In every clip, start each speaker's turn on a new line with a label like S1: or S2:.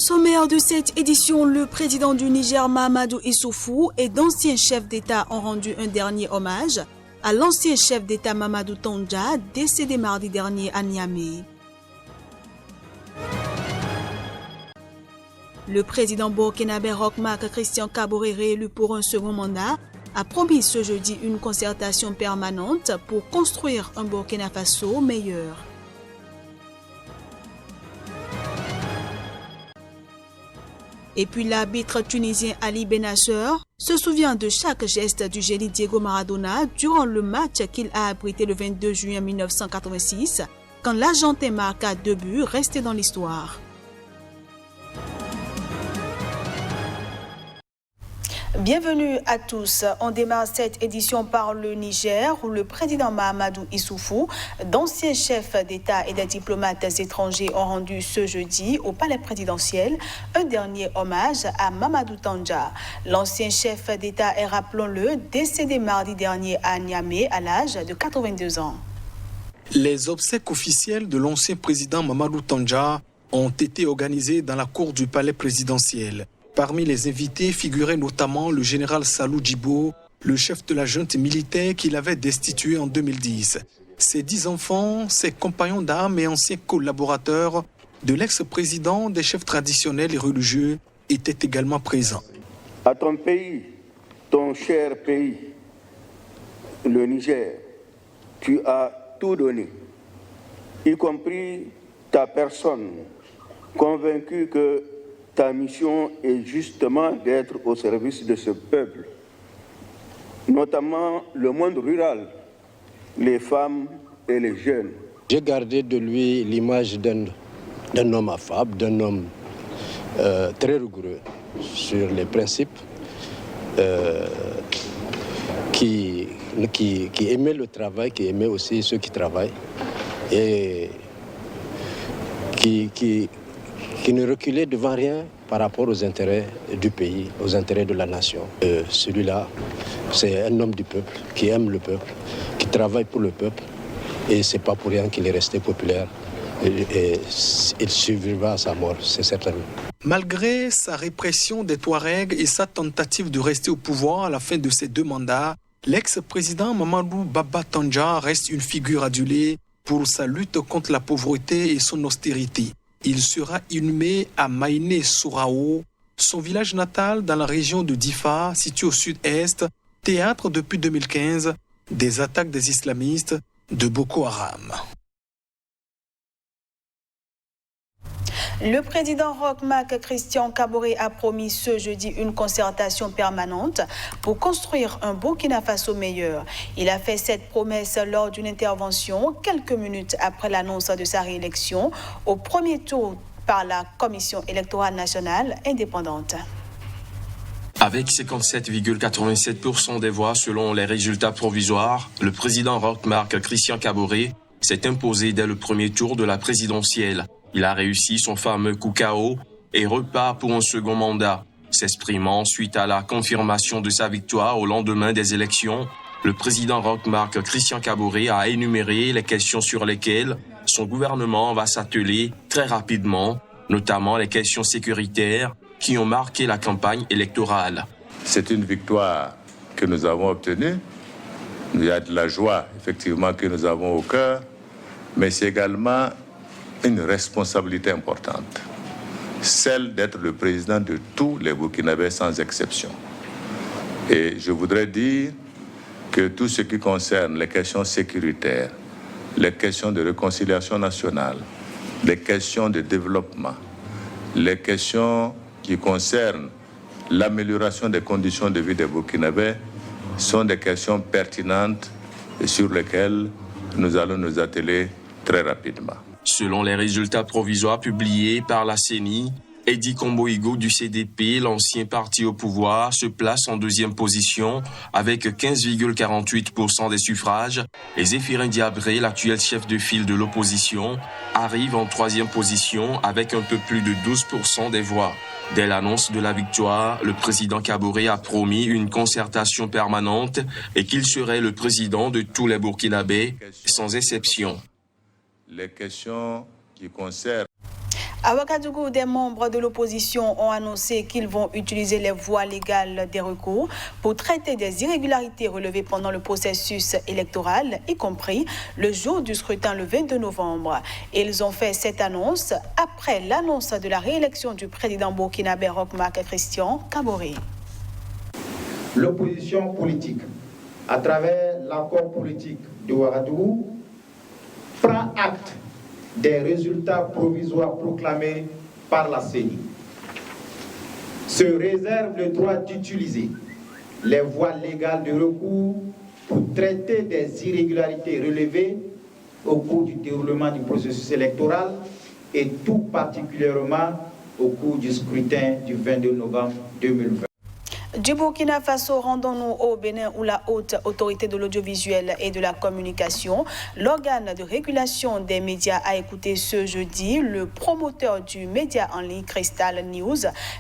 S1: sommaire de cette édition, le président du Niger, Mahamadou Issoufou, et d'anciens chefs d'État ont rendu un dernier hommage à l'ancien chef d'État Mamadou Tandja, décédé mardi dernier à Niamey. Le président burkinabé Roch Marc Christian Kaboré, réélu pour un second mandat, a promis ce jeudi une concertation permanente pour construire un Burkina Faso meilleur. Et puis l'arbitre tunisien Ali Benasser se souvient de chaque geste du génie Diego Maradona durant le match qu'il a abrité le 22 juin 1986, quand l'Argentin marqua 2 buts restés dans l'histoire. Bienvenue à tous. On démarre cette édition par le Niger où le président Mahamadou Issoufou, d'anciens chefs d'État et des diplomates étrangers ont rendu ce jeudi au palais présidentiel un dernier hommage à Mamadou Tandja. L'ancien chef d'État est, rappelons-le, décédé mardi dernier à Niamey à l'âge de 82 ans.
S2: Les obsèques officielles de l'ancien président Mamadou Tandja ont été organisées dans la cour du palais présidentiel. Parmi les invités figurait notamment le général Salou Djibo, le chef de la junte militaire qu'il avait destitué en 2010. Ses 10 enfants, ses compagnons d'armes et anciens collaborateurs de l'ex-président des chefs traditionnels et religieux étaient également présents.
S3: À ton pays, ton cher pays, le Niger, tu as tout donné, y compris ta personne, convaincu que ta mission est justement d'être au service de ce peuple, notamment le monde rural, les femmes et les jeunes.
S4: J'ai gardé de lui l'image d'un homme affable, d'un homme très rigoureux sur les principes, qui aimait le travail, qui aimait aussi ceux qui travaillent, et qui ne reculait devant rien par rapport aux intérêts du pays, aux intérêts de la nation. Celui-là, c'est un homme du peuple, qui aime le peuple, qui travaille pour le peuple, et c'est pas pour rien qu'il est resté populaire. Et il survivra à sa mort, c'est certain.
S2: Malgré sa répression des Touaregs et sa tentative de rester au pouvoir à la fin de ses 2 mandats, l'ex-président Mamadou Baba Tandja reste une figure adulée pour sa lutte contre la pauvreté et son austérité. Il sera inhumé à Maïné-Sourao, son village natal dans la région de Difa, situé au sud-est, théâtre depuis 2015 des attaques des islamistes de Boko Haram.
S1: Le président Roch Marc Christian Kaboré a promis ce jeudi une concertation permanente pour construire un Burkina Faso meilleur. Il a fait cette promesse lors d'une intervention quelques minutes après l'annonce de sa réélection au premier tour par la Commission électorale nationale indépendante.
S5: Avec 57,87% des voix selon les résultats provisoires, le président Roch Marc Christian Kaboré s'est imposé dès le premier tour de la présidentielle. Il a réussi son fameux coup KO et repart pour un second mandat. S'exprimant suite à la confirmation de sa victoire au lendemain des élections, le président Roch Marc Christian Kaboré a énuméré les questions sur lesquelles son gouvernement va s'atteler très rapidement, notamment les questions sécuritaires qui ont marqué la campagne électorale.
S6: C'est une victoire que nous avons obtenue. Il y a de la joie, effectivement, que nous avons au cœur, mais c'est également une responsabilité importante, celle d'être le président de tous les Burkinabés sans exception. Et je voudrais dire que tout ce qui concerne les questions sécuritaires, les questions de réconciliation nationale, les questions de développement, les questions qui concernent l'amélioration des conditions de vie des Burkinabés sont des questions pertinentes et sur lesquelles nous allons nous atteler très rapidement.
S5: Selon les résultats provisoires publiés par la CENI, Edi Kombo-Igo du CDP, l'ancien parti au pouvoir, se place en 2e position avec 15,48% des suffrages et Zéphirin Diabré, l'actuel chef de file de l'opposition, arrive en 3e position avec un peu plus de 12% des voix. Dès l'annonce de la victoire, le président Kaboré a promis une concertation permanente et qu'il serait le président de tous les Burkinabés, sans exception.
S6: Les questions qui concernent
S1: À Ouagadougou, des membres de l'opposition ont annoncé qu'ils vont utiliser les voies légales des recours pour traiter des irrégularités relevées pendant le processus électoral, y compris le jour du scrutin le 22 novembre. Ils ont fait cette annonce après l'annonce de la réélection du président burkinabé Roch-Marc Christian Kaboré.
S7: L'opposition politique, à travers l'accord politique de Ouagadougou, prend acte des résultats provisoires proclamés par la CENI, se réserve le droit d'utiliser les voies légales de recours pour traiter des irrégularités relevées au cours du déroulement du processus électoral et tout particulièrement au cours du scrutin du 22 novembre 2020.
S1: Du Burkina Faso, rendons-nous au Bénin où la haute autorité de l'audiovisuel et de la communication, l'organe de régulation des médias, a écouté ce jeudi le promoteur du média en ligne Crystal News,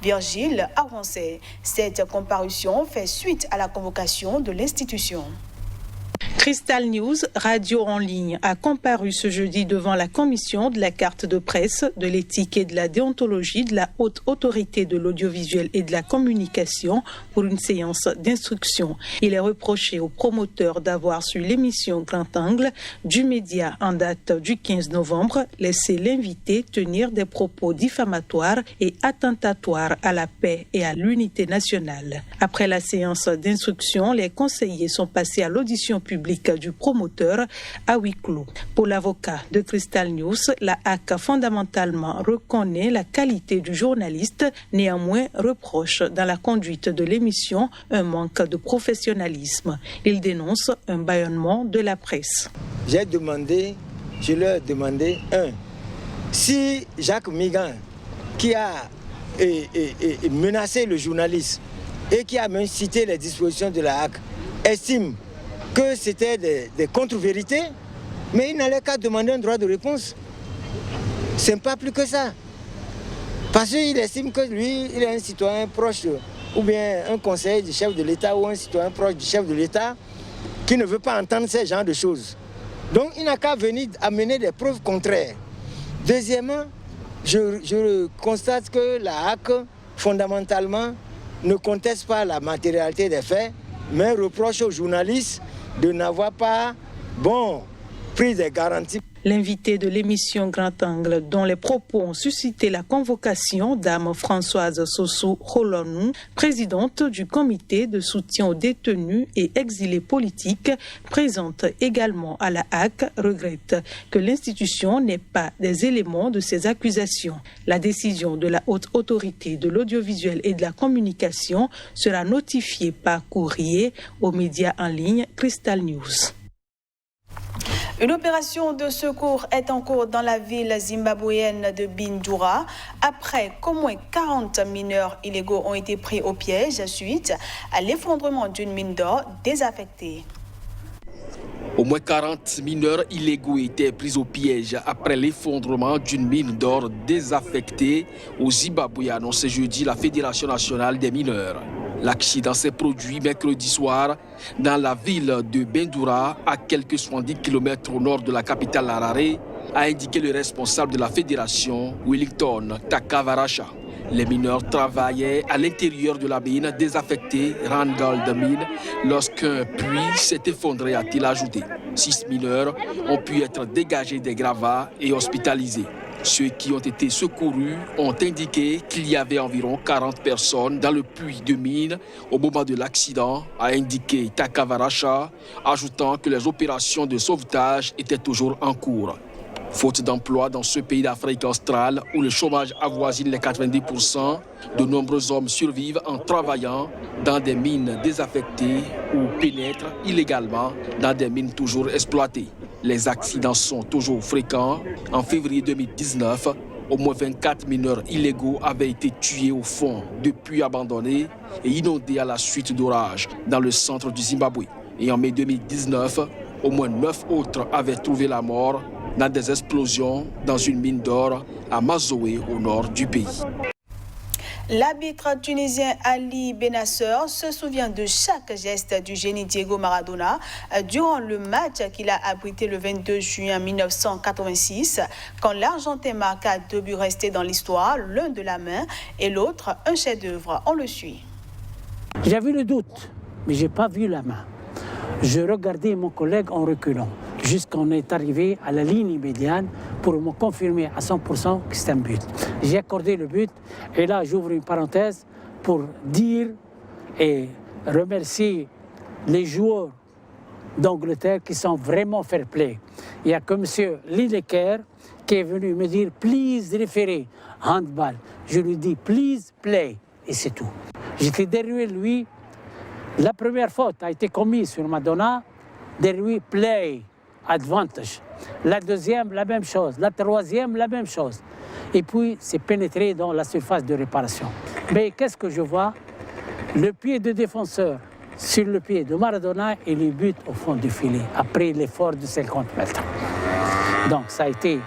S1: Virgile Avancé. Cette comparution fait suite à la convocation de l'institution.
S8: Crystal News, radio en ligne, a comparu ce jeudi devant la commission de la carte de presse, de l'éthique et de la déontologie de la haute autorité de l'audiovisuel et de la communication pour une séance d'instruction. Il est reproché au promoteur d'avoir, sur l'émission Grand Angle du média en date du 15 novembre, laissé l'invité tenir des propos diffamatoires et attentatoires à la paix et à l'unité nationale. Après la séance d'instruction, les conseillers sont passés à l'audition publique du promoteur à huis clos. Pour l'avocat de Crystal News, la HAC fondamentalement reconnaît la qualité du journaliste, néanmoins reproche dans la conduite de l'émission un manque de professionnalisme. Il dénonce un bâillonnement de la presse.
S9: Je leur ai demandé, si Jacques Migan, qui a menacé le journaliste et qui a même cité les dispositions de la HAC, estime que c'était des contre-vérités, mais il n'allait qu'à demander un droit de réponse. C'est pas plus que ça. Parce qu'il estime que lui, il est un citoyen proche, ou bien un conseiller du chef de l'État, ou un citoyen proche du chef de l'État, qui ne veut pas entendre ce genre de choses. Donc il n'a qu'à venir amener des preuves contraires. Deuxièmement, je constate que la HAC, fondamentalement, ne conteste pas la matérialité des faits, mais reproche aux journalistes de n'avoir pas, pris des garanties.
S8: L'invité de l'émission Grand Angle, dont les propos ont suscité la convocation, Dame Françoise Sossou Holonou, présidente du comité de soutien aux détenus et exilés politiques, présente également à la HAC, regrette que l'institution n'ait pas des éléments de ces accusations. La décision de la haute autorité de l'audiovisuel et de la communication sera notifiée par courrier aux médias en ligne Crystal News.
S1: Une opération de secours est en cours dans la ville zimbabwéenne de Bindura après qu'au moins 40 mineurs illégaux ont été pris au piège suite à l'effondrement d'une mine d'or désaffectée.
S10: Au moins 40 mineurs illégaux étaient pris au piège après l'effondrement d'une mine d'or désaffectée au Zimbabwe, a annoncé jeudi la Fédération nationale des mineurs. L'accident s'est produit mercredi soir dans la ville de Bindura, à quelques 70 km au nord de la capitale Harare, a indiqué le responsable de la fédération, Wellington Takavaracha. Les mineurs travaillaient à l'intérieur de la mine désaffectée Randgold Mine lorsqu'un puits s'est effondré, a-t-il ajouté. 6 mineurs ont pu être dégagés des gravats et hospitalisés. Ceux qui ont été secourus ont indiqué qu'il y avait environ 40 personnes dans le puits de mine au moment de l'accident, a indiqué Takavaracha, ajoutant que les opérations de sauvetage étaient toujours en cours. Faute d'emploi dans ce pays d'Afrique australe où le chômage avoisine les 90%, de nombreux hommes survivent en travaillant dans des mines désaffectées ou pénètrent illégalement dans des mines toujours exploitées. Les accidents sont toujours fréquents. En février 2019, au moins 24 mineurs illégaux avaient été tués au fond de puits abandonnés et inondés à la suite d'orages dans le centre du Zimbabwe. Et en mai 2019, au moins 9 autres avaient trouvé la mort dans des explosions dans une mine d'or à Mazoé, au nord du pays.
S1: L'arbitre tunisien Ali Benasser se souvient de chaque geste du génie Diego Maradona durant le match qu'il a abrité le 22 juin 1986, quand l'Argentin marqua 2 buts restés dans l'histoire, l'un de la main et l'autre un chef-d'œuvre. On le suit.
S11: J'ai vu le doute, mais je n'ai pas vu la main. Je regardais mon collègue en reculant, jusqu'on est arrivé à la ligne médiane pour me confirmer à 100% que c'est un but. J'ai accordé le but et là j'ouvre une parenthèse pour dire et remercier les joueurs d'Angleterre qui sont vraiment fair play. Il n'y a que M. Lineker qui est venu me dire « Please référé, handball ». Je lui dis « Please play » et c'est tout. J'étais derrière lui. La première faute a été commise sur Maradona, derrière lui, play, advantage. La deuxième, la même chose. La troisième, la même chose. Et puis, c'est pénétré dans la surface de réparation. Mais qu'est-ce que je vois? Le pied de défenseur sur le pied de Maradona et le but au fond du filet, après l'effort de 50 mètres. Donc, ça a été...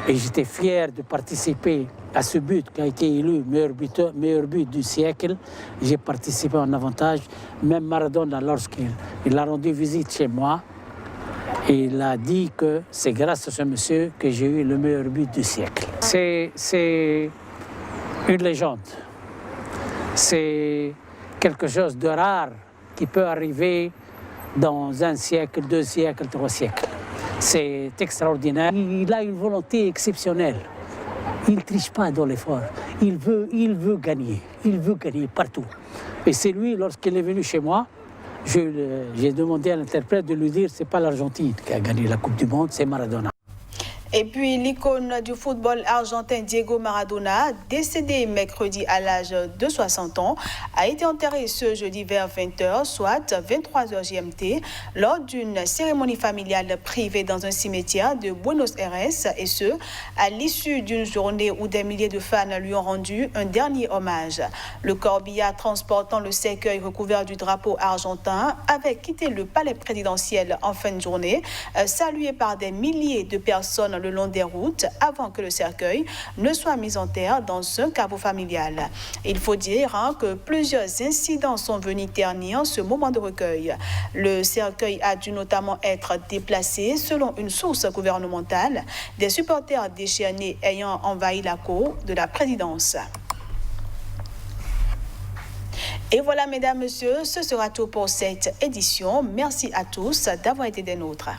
S11: Et j'étais fier de participer à ce but qui a été élu meilleur but du siècle. J'ai participé en avantage. Même Maradona, lorsqu'il a rendu visite chez moi, il a dit que c'est grâce à ce monsieur que j'ai eu le meilleur but du siècle. C'est une légende. C'est quelque chose de rare qui peut arriver dans un siècle, 2 siècles, 3 siècles. C'est extraordinaire. Il a une volonté exceptionnelle. Il ne triche pas dans l'effort. Il veut gagner. Il veut gagner partout. Et c'est lui, lorsqu'il est venu chez moi, j'ai demandé à l'interprète de lui dire que ce n'est pas l'Argentine qui a gagné la Coupe du Monde, c'est Maradona.
S1: Et puis l'icône du football argentin Diego Maradona, décédé mercredi à l'âge de 60 ans, a été enterré ce jeudi vers 20h, soit 23h GMT, lors d'une cérémonie familiale privée dans un cimetière de Buenos Aires, et ce, à l'issue d'une journée où des milliers de fans lui ont rendu un dernier hommage. Le corbillard transportant le cercueil recouvert du drapeau argentin avait quitté le palais présidentiel en fin de journée, salué par des milliers de personnes le long des routes avant que le cercueil ne soit mis en terre dans un caveau familial. Il faut dire que plusieurs incidents sont venus ternir ce moment de recueil. Le cercueil a dû notamment être déplacé selon une source gouvernementale, des supporters déchaînés ayant envahi la cour de la présidence. Et voilà, mesdames, messieurs, ce sera tout pour cette édition. Merci à tous d'avoir été des nôtres.